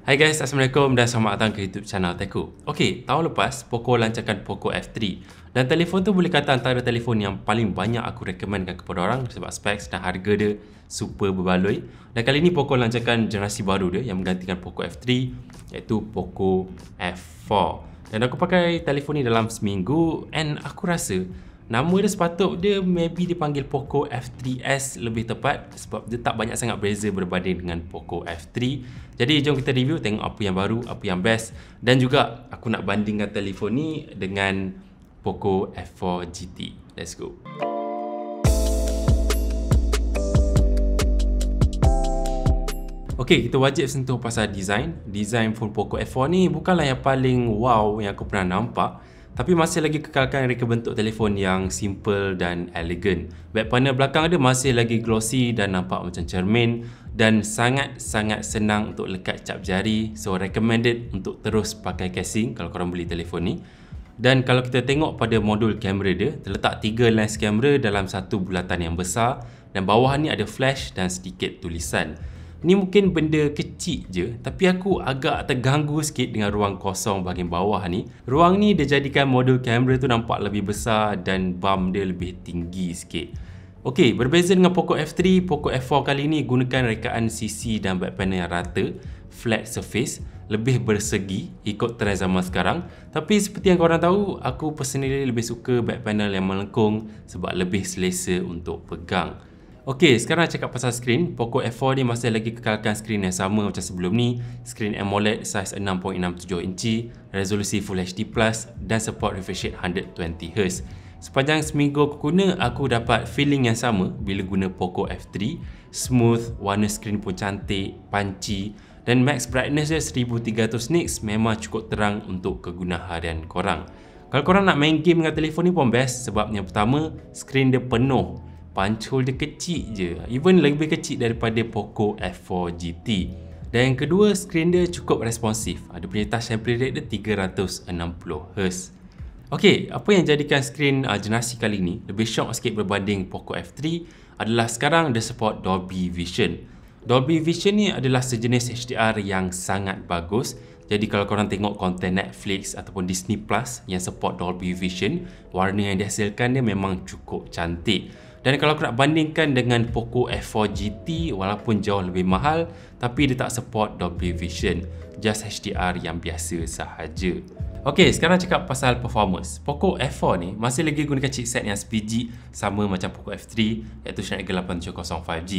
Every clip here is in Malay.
Hai guys, Assalamualaikum dan selamat datang ke YouTube channel Teku. Okey, tahun lepas Poco lancarkan Poco F3 dan telefon tu boleh kata antara telefon yang paling banyak aku recommendkan kepada orang sebab specs dan harga dia super berbaloi. Dan kali ni Poco lancarkan generasi baru dia yang menggantikan Poco F3 iaitu Poco F4. Dan aku pakai telefon ni dalam seminggu and aku rasa nama dia sepatut dia maybe dipanggil Poco F3S lebih tepat sebab dia tak banyak sangat beza berbanding dengan Poco F3. Jadi jom kita review, tengok apa yang baru, apa yang best, dan juga aku nak bandingkan telefon ni dengan Poco F4 GT. Let's go. Okay, kita wajib sentuh pasal design. Design phone Poco F4 ni bukanlah yang paling wow yang aku pernah nampak, tapi masih lagi kekalkan reka bentuk telefon yang simple dan elegan. Back panel belakang dia masih lagi glossy dan nampak macam cermin dan sangat-sangat senang untuk lekat cap jari. So recommended untuk terus pakai casing kalau korang beli telefon ni. Dan kalau kita tengok pada modul kamera dia, terletak 3 lens kamera dalam satu bulatan yang besar dan bawah ni ada flash dan sedikit tulisan. Ni mungkin benda kecil je, tapi aku agak terganggu sikit dengan ruang kosong bahagian bawah ni. Ruang ni dia jadikan modul kamera tu nampak lebih besar dan bump dia lebih tinggi sikit. Okey, berbeza dengan Poco F3, Poco F4 kali ni gunakan rekaan sisi dan back panel yang rata, flat surface, lebih bersegi ikut trend zaman sekarang. Tapi seperti yang korang tahu, aku personally lebih suka back panel yang melengkung sebab lebih selesa untuk pegang. Okey, sekarang cakap pasal skrin. Poco F4 ni masih lagi kekalkan skrin yang sama macam sebelum ni. Skrin AMOLED saiz 6.67 inci, resolusi Full HD+, dan support refresh rate 120Hz. Sepanjang seminggu aku guna, aku dapat feeling yang sama bila guna Poco F3. Smooth, warna skrin pun cantik, punchy, dan max brightness dia 1300 nits memang cukup terang untuk kegunaan harian korang. Kalau korang nak main game dengan telefon ni pun best sebab yang pertama, skrin dia penuh. Punch hole dia kecil je, even lebih kecil daripada Poco F4 GT. Dan yang kedua, skrin dia cukup responsif. Ada punya touch sample rate dia 360Hz. Okey, apa yang jadikan skrin generasi kali ni lebih shock sikit berbanding Poco F3 adalah sekarang dia support Dolby Vision. Dolby Vision ni adalah sejenis HDR yang sangat bagus. Jadi kalau korang tengok konten Netflix ataupun Disney Plus yang support Dolby Vision, warna yang dihasilkan dia memang cukup cantik. Dan kalau aku nak bandingkan dengan Poco F4 GT, walaupun jauh lebih mahal, tapi dia tak support Dolby Vision, just HDR yang biasa sahaja. Okey, sekarang cakap pasal performance. Poco F4 ni masih lagi gunakan chipset yang sepiji sama macam Poco F3 iaitu Snapdragon 870 5G.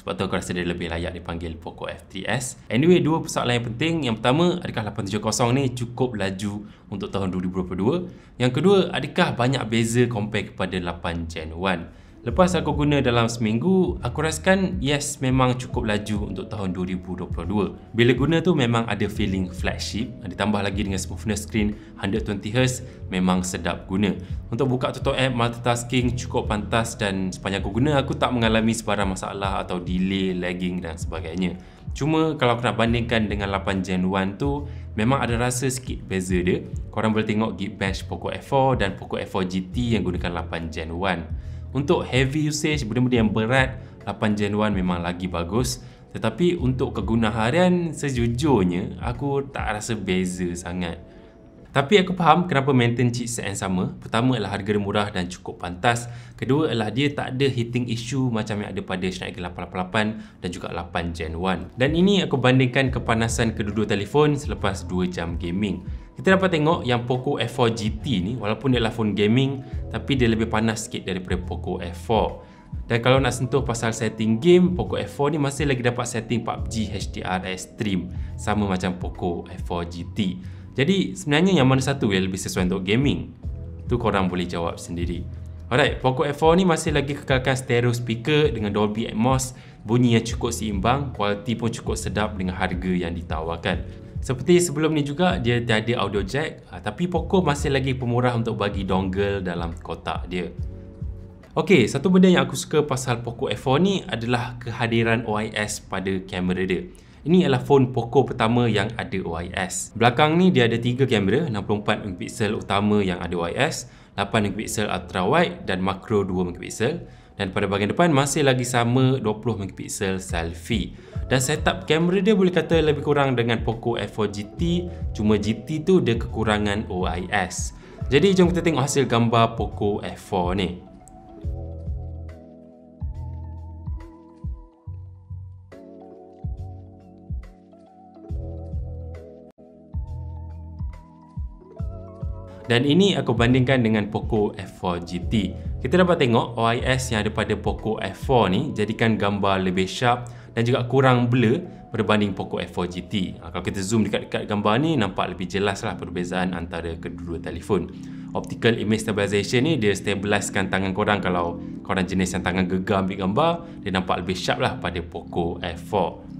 Sebab tu aku rasa dia lebih layak dipanggil Poco F3S. Anyway, dua persoalan yang penting. Yang pertama, adakah 870 ni cukup laju untuk tahun 2022? Yang kedua, adakah banyak beza compare kepada 8 Gen 1? Lepas aku guna dalam seminggu, aku rasakan yes, memang cukup laju untuk tahun 2022. Bila guna tu memang ada feeling flagship, ditambah lagi dengan smoothness screen 120Hz, memang sedap guna. Untuk buka tutup app, multitasking cukup pantas dan sepanjang aku guna, aku tak mengalami sebarang masalah atau delay, lagging dan sebagainya. Cuma kalau aku nak bandingkan dengan 8 Gen 1 tu, memang ada rasa sikit beza dia. Korang boleh tengok Geekbench Poco F4 dan Poco F4 GT yang gunakan 8 Gen 1. Untuk heavy usage, benda-benda yang berat, 8 Gen 1 memang lagi bagus. Tetapi untuk kegunaan harian, sejujurnya aku tak rasa beza sangat. Tapi aku faham kenapa maintain chipset yang sama. Pertama adalah harga dia murah dan cukup pantas. Kedua adalah dia tak ada heating issue macam yang ada pada Snapdragon 888 dan juga 8 Gen 1. Dan ini aku bandingkan kepanasan kedua-dua telefon selepas 2 jam gaming. Kita dapat tengok yang Poco F4 GT ni walaupun dia adalah phone gaming, tapi dia lebih panas sikit daripada Poco F4. Dan kalau nak sentuh pasal setting game, Poco F4 ni masih lagi dapat setting PUBG HDR Extreme sama macam Poco F4 GT. Jadi sebenarnya yang mana satu yang lebih sesuai untuk gaming? Tu korang boleh jawab sendiri. Alright, Poco F4 ni masih lagi kekalkan stereo speaker dengan Dolby Atmos, bunyi yang cukup seimbang, kualiti pun cukup sedap dengan harga yang ditawarkan. Seperti sebelum ni juga, dia tiada audio jack, tapi Poco masih lagi pemurah untuk bagi dongle dalam kotak dia. Okey, satu benda yang aku suka pasal Poco F4 ni adalah kehadiran OIS pada kamera dia. Ini adalah phone Poco pertama yang ada OIS. Belakang ni dia ada 3 kamera, 64MP utama yang ada OIS, 8MP ultra wide dan makro 2MP. Dan pada bahagian depan masih lagi sama 20 megapiksel selfie. Dan setup kamera dia boleh kata lebih kurang dengan Poco F4 GT, cuma GT tu dia kekurangan OIS. Jadi jom kita tengok hasil gambar Poco F4 ni. Dan ini aku bandingkan dengan Poco F4 GT. Kita dapat tengok OIS yang ada pada Poco F4 ni jadikan gambar lebih sharp dan juga kurang blur berbanding Poco F4 GT. Kalau kita zoom dekat-dekat gambar ni, nampak lebih jelas lah perbezaan antara kedua-dua telefon. Optical Image Stabilization ni dia stabilizekan tangan korang. Kalau korang jenis yang tangan gegar ambil gambar, dia nampak lebih sharp lah pada Poco F4.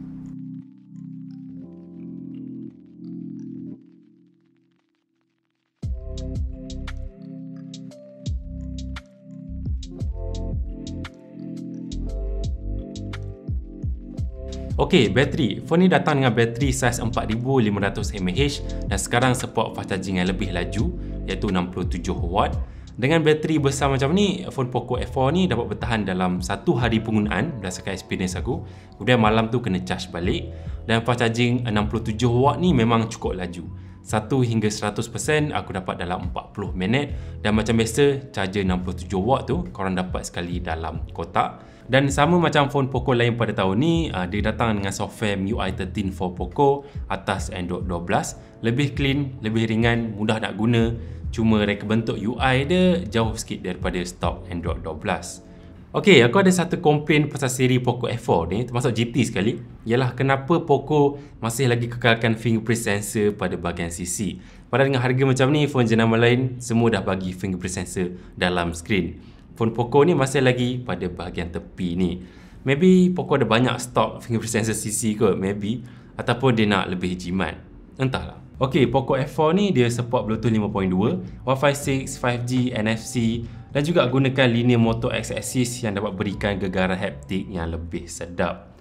Okey, bateri. Phone ni datang dengan bateri saiz 4500 mAh dan sekarang support fast charging yang lebih laju iaitu 67W. Dengan bateri besar macam ni, phone Poco F4 ni dapat bertahan dalam 1 hari penggunaan berdasarkan experience aku. Kemudian malam tu kena charge balik dan fast charging 67W ni memang cukup laju. 1 hingga 100% aku dapat dalam 40 minit dan macam biasa charger 67W tu korang dapat sekali dalam kotak. Dan sama macam phone Poco lain pada tahun ni, dia datang dengan software MIUI 13 for Poco atas Android 12. Lebih clean, lebih ringan, mudah nak guna. Cuma reka bentuk UI dia jauh sikit daripada stok Android 12. Okey, aku ada satu komplain pasal siri Poco F4 ni, termasuk GT sekali, ialah kenapa Poco masih lagi kekalkan fingerprint sensor pada bahagian sisi. Padahal dengan harga macam ni, phone jenama lain semua dah bagi fingerprint sensor dalam skrin. Phone Poco ni masih lagi pada bahagian tepi ni. Maybe Poco ada banyak stok fingerprint sensor sisi kot, maybe. Ataupun dia nak lebih jimat. Entahlah. Okey, Poco F4 ni dia support Bluetooth 5.2, Wi-Fi 6, 5G, NFC dan juga gunakan linear motor X-axis yang dapat berikan gegaran haptik yang lebih sedap.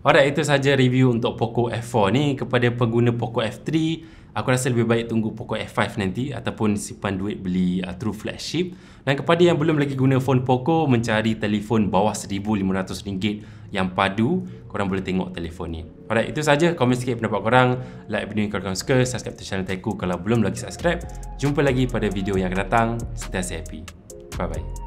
Alright, itu sahaja review untuk Poco F4 ni. Kepada pengguna Poco F3, aku rasa lebih baik tunggu Poco F5 nanti ataupun simpan duit beli true flagship. Dan kepada yang belum lagi guna phone Poco, mencari telefon bawah RM1,500 yang padu, korang boleh tengok telefon ni. Alright, itu sahaja. Komen sikit pendapat korang, like video ni kalau korang suka, subscribe to channel Tech Cool kalau belum lagi subscribe. Jumpa lagi pada video yang akan datang. Stay happy. Bye bye.